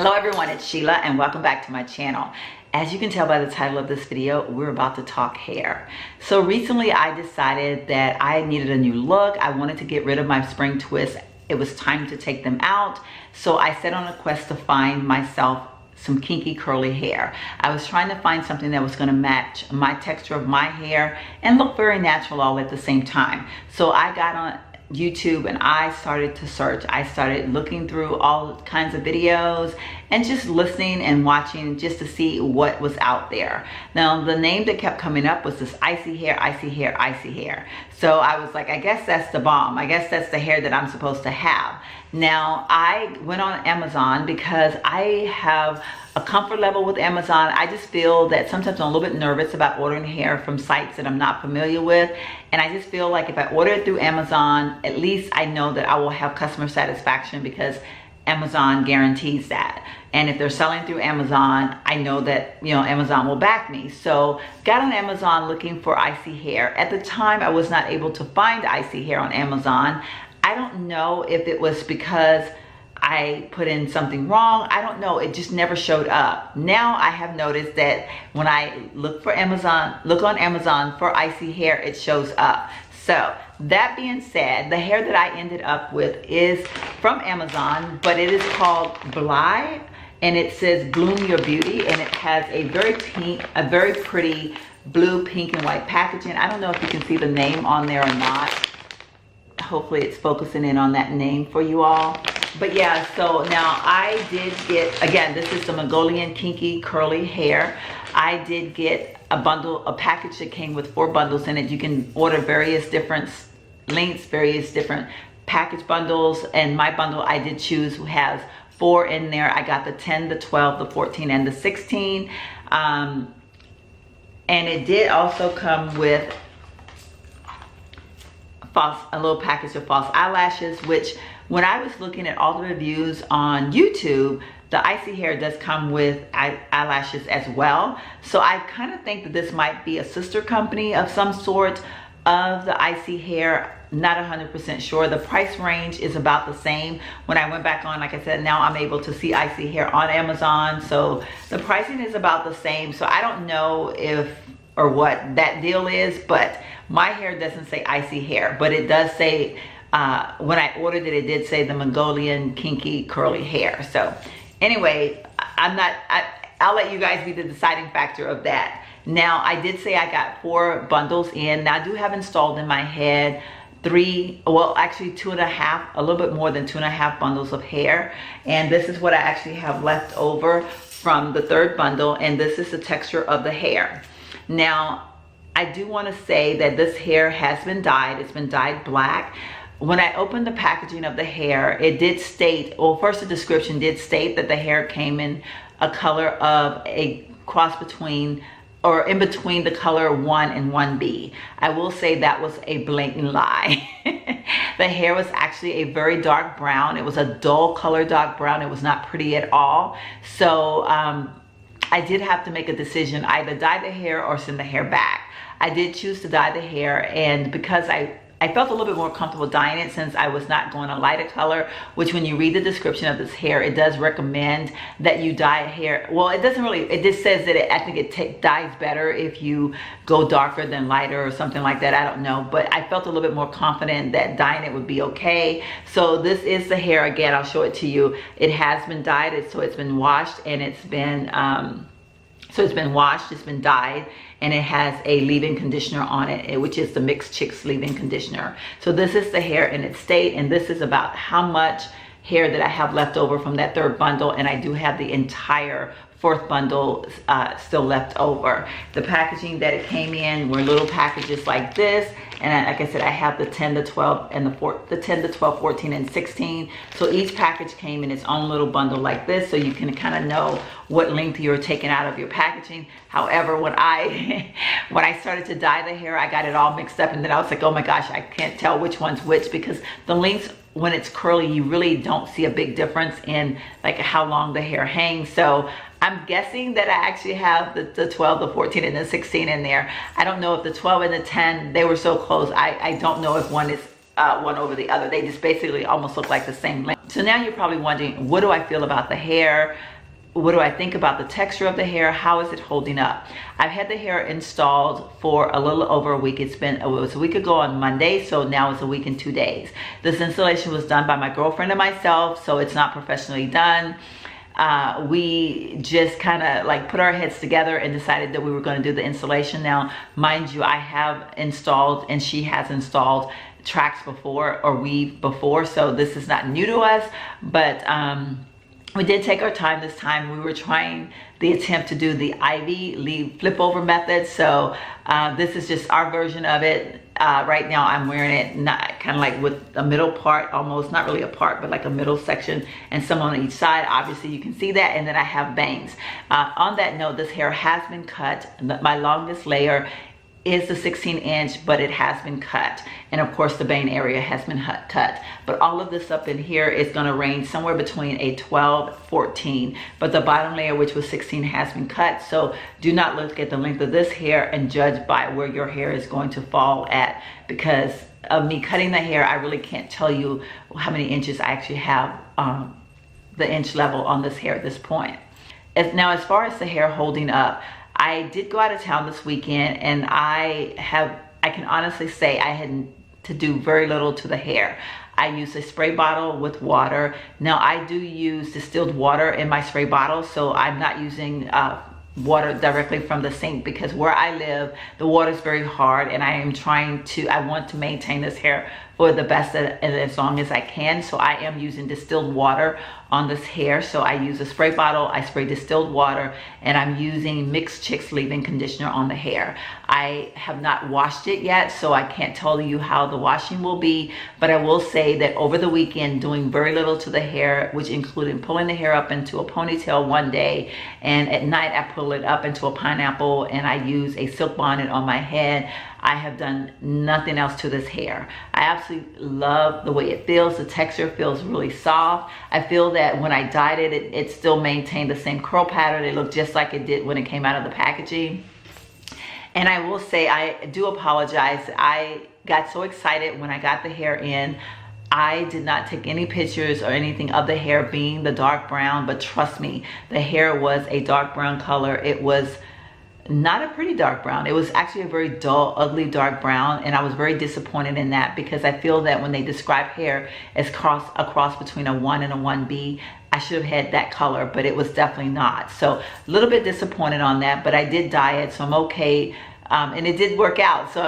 Hello everyone, it's Sheila and welcome back to my channel. As you can tell by the title of this video, we're about to talk hair. So recently I decided that I needed a new look. I wanted to get rid of my spring twists. It was time to take them out. So I set on a quest to find myself some kinky curly hair. I was trying to find something that was going to match my texture of my hair and look very natural all at the same time. So I got on YouTube and I started to search. I started looking through all kinds of videos and just listening and watching just to see what was out there. Now the name that kept coming up was this icy hair, icy hair, icy hair. So I was like, I guess that's the bomb. I guess that's the hair that I'm supposed to have. Now I went on Amazon because I have a comfort level with Amazon. I just feel that sometimes I'm a little bit nervous about ordering hair from sites that I'm not familiar with. And I just feel like if I order it through Amazon, at least I know that I will have customer satisfaction because Amazon guarantees that. And if they're selling through Amazon, I know that, Amazon will back me. So got on Amazon looking for icy hair. At the time, I was not able to find icy hair on Amazon. I don't know if it was because I put in something wrong. I don't know. It just never showed up. Now I have noticed that when I look on Amazon for icy hair, it shows up. So that being said, the hair that I ended up with is from Amazon, but it is called Bly, and it says Bloom Your Beauty, and it has a very pretty blue, pink, and white packaging. I don't know if you can see the name on there or not. Hopefully it's focusing in on that name for you all. But yeah, so now I did get, again, this is the Mongolian Kinky curly hair. I did get a package that came with 4 bundles in it. You can order various different lengths, various different package bundles. And my bundle I did choose has 4 in there. I got the 10, the 12, the 14, and the 16. And it did also come with a little package of false eyelashes, which when I was looking at all the reviews on YouTube, the icy hair does come with eyelashes as well. So I kind of think that this might be a sister company of some sort of the icy hair. Not 100% sure. The price range is about the same. When I went back on, like I said, now I'm able to see icy hair on Amazon. So the pricing is about the same. So I don't know if or what that deal is, but my hair doesn't say icy hair, but it does say, when I ordered it, it did say the Mongolian Kinky curly hair. So anyway, I'll let you guys be the deciding factor of that. Now I did say I got 4 bundles in. Now I do have installed in my head 2.5, a little bit more than 2.5 bundles of hair. And this is what I actually have left over from the 3rd bundle. And this is the texture of the hair. Now, I do want to say that this hair has been dyed. It's been dyed black. When I opened the packaging of the hair, it did state, well, first the description did state that the hair came in a color of a cross between, or in between the color 1 and 1B. I will say that was a blatant lie. The hair was actually a very dark brown. It was a dull color dark brown. It was not pretty at all. So, I did have to make a decision, either dye the hair or send the hair back. I did choose to dye the hair, and because I felt a little bit more comfortable dyeing it since I was not going a lighter color, which when you read the description of this hair, it does recommend that you dye hair. Well, it doesn't really, it just says that I think it dyes better if you go darker than lighter or something like that. I don't know, but I felt a little bit more confident that dyeing it would be okay. So this is the hair. Again, I'll show it to you. It has been dyed, so it's been washed, and it's been it's been dyed, and it has a leave-in conditioner on it, which is the Mixed Chicks leave-in conditioner. So this is the hair in its state, and this is about how much hair that I have left over from that 3rd bundle, and I do have the entire 4th bundle still left over. The packaging that it came in were little packages like this, and like I said, I have the 10, the 12, and the 10, the 12, 14, and 16. So each package came in its own little bundle like this, so you can kind of know what length you're taking out of your packaging. However, when I started to dye the hair, I got it all mixed up, and then I was like, oh my gosh, I can't tell which one's which, because the lengths, when it's curly, you really don't see a big difference in like how long the hair hangs. So I'm guessing that I actually have the 12, the 14, and the 16 in there. I don't know if the 12 and the 10, they were so close. I don't know if one is one over the other. They just basically almost look like the same length. So now you're probably wondering, what do I feel about the hair? What do I think about the texture of the hair? How is it holding up? I've had the hair installed for a little over a week. It was a week ago on Monday, so now it's a week and 2 days. This installation was done by my girlfriend and myself, so it's not professionally done. We just kind of like put our heads together and decided that we were going to do the installation. Now, mind you, I have installed and she has installed tracks before, or weave before, so this is not new to us, but we did take our time this time. We were trying the attempt to do the ivy leaf flip over method. So this is just our version of it. Right now I'm wearing it not kind of like with a middle part, almost not really a part, but like a middle section and some on each side. Obviously you can see that. And then I have bangs. On that note, this hair has been cut. My longest layer is the 16-inch, but it has been cut. And of course the bang area has been cut. But all of this up in here is gonna range somewhere between a 12, 14. But the bottom layer, which was 16, has been cut. So do not look at the length of this hair and judge by where your hair is going to fall at. Because of me cutting the hair, I really can't tell you how many inches I actually have the inch level on this hair at this point. Now, as far as the hair holding up, I did go out of town this weekend, and I can honestly say I had to do very little to the hair. I used a spray bottle with water. Now I do use distilled water in my spray bottle, so I'm not using water directly from the sink, because where I live, the water is very hard, and I want to maintain this hair for the best and as long as I can. So I am using distilled water on this hair. So I use a spray bottle, I spray distilled water, and I'm using Mixed Chicks leave-in conditioner on the hair. I have not washed it yet, so I can't tell you how the washing will be, but I will say that over the weekend, doing very little to the hair, which included pulling the hair up into a ponytail one day, and at night I pull it up into a pineapple, and I use a silk bonnet on my head. I have done nothing else to this hair. I absolutely love the way it feels. The texture feels really soft. I feel that when I dyed it, it still maintained the same curl pattern. It looked just like it did when it came out of the packaging. And I will say, I do apologize. I got so excited when I got the hair in. I did not take any pictures or anything of the hair being the dark brown, but trust me, the hair was a dark brown color. It was not a pretty dark brown. It was actually a very dull, ugly dark brown, and I was very disappointed in that, because I feel that when they describe hair as a cross between a 1 and a 1B, I should have had that color, but it was definitely not. So a little bit disappointed on that, but I did dye it, so I'm okay, and it did work out. So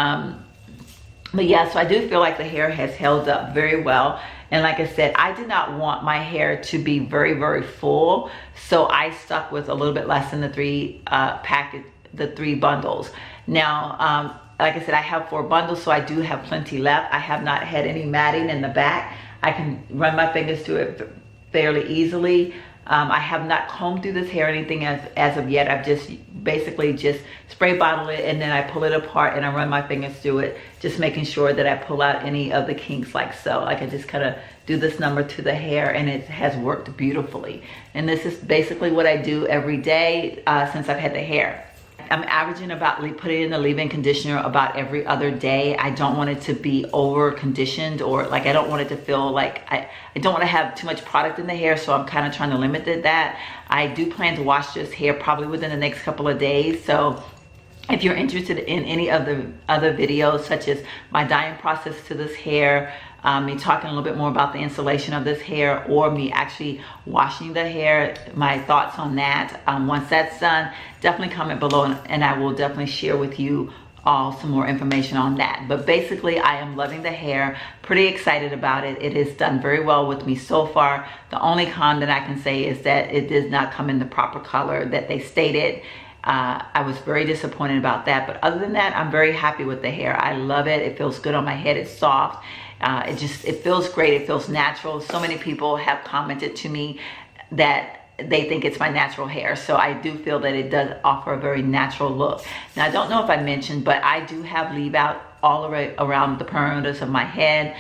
but yeah, so I do feel like the hair has held up very well. And like I said, I did not want my hair to be very, very full, so I stuck with a little bit less than the three bundles. Now, like I said, I have 4 bundles, so I do have plenty left. I have not had any matting in the back. I can run my fingers through it fairly easily. I have not combed through this hair or anything as of yet. I've just basically just spray bottle it, and then I pull it apart and I run my fingers through it, just making sure that I pull out any of the kinks like so. I can just kind of do this number to the hair, and it has worked beautifully. And this is basically what I do every day since I've had the hair. I'm averaging about putting in the leave-in conditioner about every other day. I don't want it to be over conditioned, or like I don't want it to feel like I don't want to have too much product in the hair, so I'm kind of trying to limit that. I do plan to wash this hair probably within the next couple of days. So if you're interested in any of the other videos, such as my dyeing process to this hair, me talking a little bit more about the installation of this hair, or me actually washing the hair, my thoughts on that, once that's done, definitely comment below, and I will definitely share with you all some more information on that. But basically, I am loving the hair, pretty excited about it. It has done very well with me so far. The only con that I can say is that it does not come in the proper color that they stated. I was very disappointed about that, but other than that, I'm very happy with the hair. I love it. It feels good on my head. It's soft. It feels great. It feels natural. So many people have commented to me that they think it's my natural hair, so I do feel that it does offer a very natural look. Now, I don't know if I mentioned, but I do have leave out all around the perimeters of my head.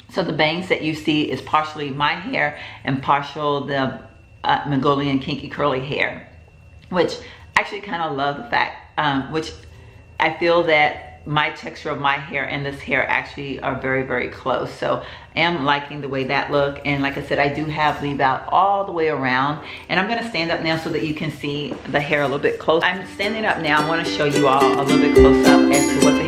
So the bangs that you see is partially my hair and partial the Mongolian Kinky curly hair, which I actually kind of love the fact, which I feel that my texture of my hair and this hair actually are very, very close. So I am liking the way that look. And like I said, I do have leave out all the way around. And I'm gonna stand up now so that you can see the hair a little bit close. I'm standing up now. I wanna show you all a little bit close up as to what the